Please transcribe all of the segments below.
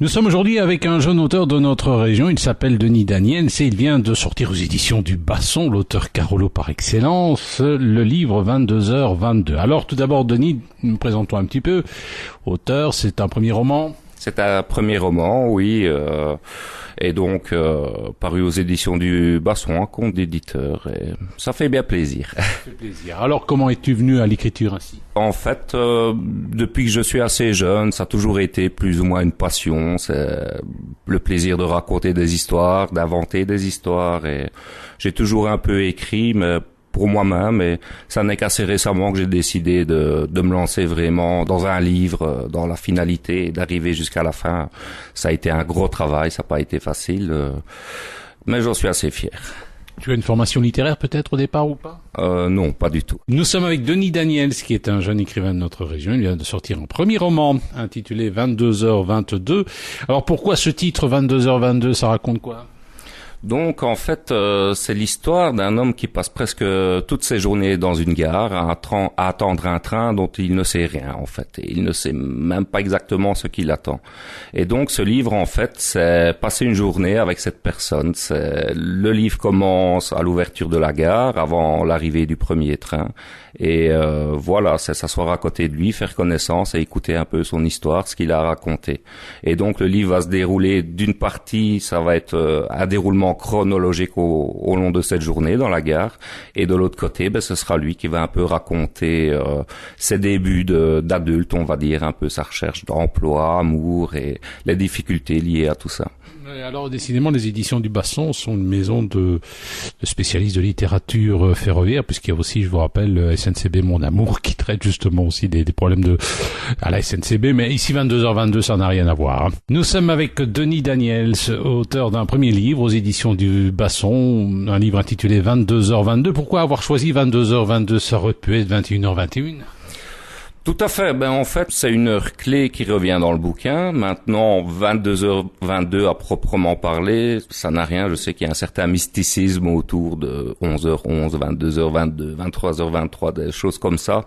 Nous sommes aujourd'hui avec un jeune auteur de notre région, il s'appelle Denis Daniels et il vient de sortir aux éditions du Basson, l'auteur Carolo par excellence, le livre 22h22. Alors tout d'abord Denis, nous présentons un petit peu. Auteur, c'est un premier roman. C'est un premier roman, oui, et donc paru aux éditions du Basson, un compte d'éditeur, et ça fait bien plaisir. Ça fait plaisir. Alors comment es-tu venu à l'écriture ainsi ? En fait, depuis que je suis assez jeune, ça a toujours été plus ou moins une passion. C'est le plaisir de raconter des histoires, d'inventer des histoires, et j'ai toujours un peu écrit, mais pour moi-même, et ça n'est qu'assez récemment que j'ai décidé de me lancer vraiment dans un livre, dans la finalité, et d'arriver jusqu'à la fin. Ça a été un gros travail, ça n'a pas été facile, mais j'en suis assez fier. Tu as une formation littéraire peut-être au départ ou pas ? Non, pas du tout. Nous sommes avec Denis Daniels, qui est un jeune écrivain de notre région. Il vient de sortir un premier roman intitulé 22h22. Alors pourquoi ce titre 22h22 ? Ça raconte quoi ? Donc en fait, c'est l'histoire d'un homme qui passe presque toutes ses journées dans une gare à attendre un train dont il ne sait rien en fait. Et il ne sait même pas exactement ce qu'il attend. Et donc ce livre en fait, c'est passer une journée avec cette personne. Le livre commence à l'ouverture de la gare, avant l'arrivée du premier train. Et voilà, c'est s'asseoir à côté de lui, faire connaissance et écouter un peu son histoire, ce qu'il a raconté. Et donc le livre va se dérouler d'une partie, ça va être un déroulement chronologique au long de cette journée dans la gare, et de l'autre côté, ce sera lui qui va un peu raconter ses débuts d'adulte, on va dire, un peu sa recherche d'emploi, amour et les difficultés liées à tout ça. Alors décidément, les éditions du Basson sont une maison de spécialistes de littérature ferroviaire, puisqu'il y a aussi, je vous rappelle, SNCB Mon Amour qui traite justement aussi des problèmes à la SNCB, mais ici 22h22, ça n'a rien à voir. Nous sommes avec Denis Daniels, auteur d'un premier livre aux éditions du Basson, un livre intitulé 22h22. Pourquoi avoir choisi 22h22 ? Ça aurait pu être 21h21 ? Tout à fait. En fait, c'est une heure clé qui revient dans le bouquin. Maintenant, 22h22 à proprement parler, ça n'a rien. Je sais qu'il y a un certain mysticisme autour de 11h11, 22h22, 23h23, des choses comme ça.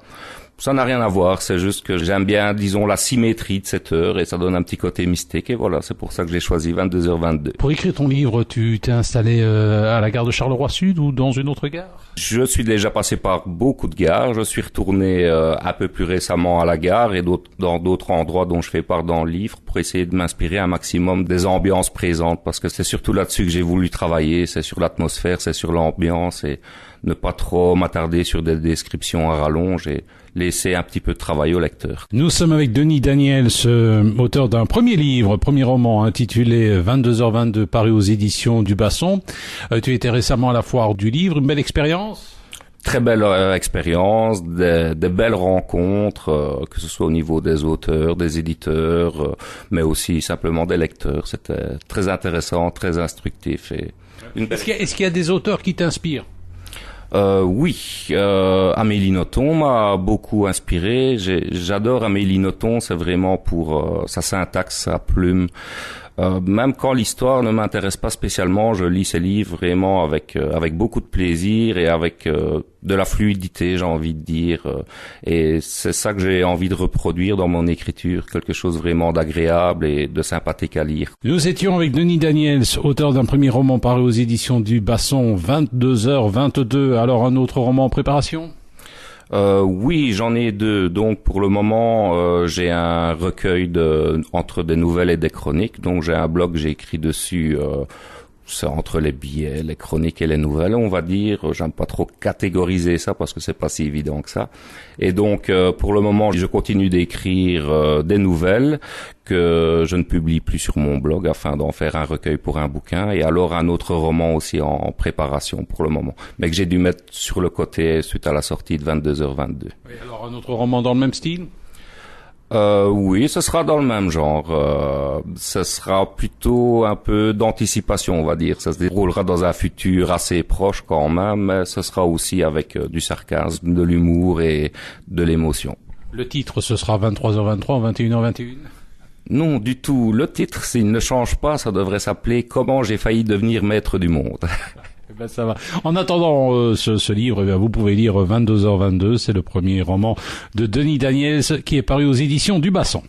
Ça n'a rien à voir, c'est juste que j'aime bien, disons, la symétrie de cette heure et ça donne un petit côté mystique. Et voilà, c'est pour ça que j'ai choisi 22h22. Pour écrire ton livre, tu t'es installé à la gare de Charleroi-Sud ou dans une autre gare ? Je suis déjà passé par beaucoup de gares. Je suis retourné un peu plus récemment à la gare et dans d'autres endroits dont je fais part dans le livre pour essayer de m'inspirer un maximum des ambiances présentes, parce que c'est surtout là-dessus que j'ai voulu travailler. C'est sur l'atmosphère, c'est sur l'ambiance, et ne pas trop m'attarder sur des descriptions à rallonge et laisser un petit peu de travail au lecteur. Nous sommes avec Denis Daniels, auteur d'un premier livre, premier roman intitulé 22h22, paru aux éditions du Basson. Tu étais récemment à la foire du livre, une belle expérience ? Très belle expérience, des belles rencontres, que ce soit au niveau des auteurs, des éditeurs, mais aussi simplement des lecteurs. C'était très intéressant, très instructif. Est-ce qu'il y a des auteurs qui t'inspirent ? Oui, Amélie Nothomb m'a beaucoup inspiré. J'adore Amélie Nothomb, c'est vraiment pour sa syntaxe, sa plume. Même quand l'histoire ne m'intéresse pas spécialement, je lis ses livres vraiment avec beaucoup de plaisir et avec de la fluidité, j'ai envie de dire. Et c'est ça que j'ai envie de reproduire dans mon écriture, quelque chose vraiment d'agréable et de sympathique à lire. Nous étions avec Denis Daniels, auteur d'un premier roman paru aux éditions du Basson, 22h22. Alors un autre roman en préparation ? Oui, j'en ai deux. Donc pour le moment, j'ai un recueil entre des nouvelles et des chroniques. Donc j'ai un blog, j'ai écrit dessus. C'est entre les billets, les chroniques et les nouvelles, on va dire. J'aime pas trop catégoriser ça parce que c'est pas si évident que ça. Et donc, pour le moment, je continue d'écrire des nouvelles que je ne publie plus sur mon blog afin d'en faire un recueil pour un bouquin, et alors un autre roman aussi en préparation pour le moment, mais que j'ai dû mettre sur le côté suite à la sortie de 22h22. Oui, alors un autre roman dans le même style ? Oui, ce sera dans le même genre. Ce sera plutôt un peu d'anticipation, on va dire. Ça se déroulera dans un futur assez proche quand même, mais ce sera aussi avec du sarcasme, de l'humour et de l'émotion. Le titre, ce sera 23h23 ou 21h21 ? Non, du tout. Le titre, s'il ne change pas, ça devrait s'appeler « Comment j'ai failli devenir maître du monde ». Ça va. En attendant ce livre, vous pouvez lire 22h22, c'est le premier roman de Denis Daniels qui est paru aux éditions du Basson.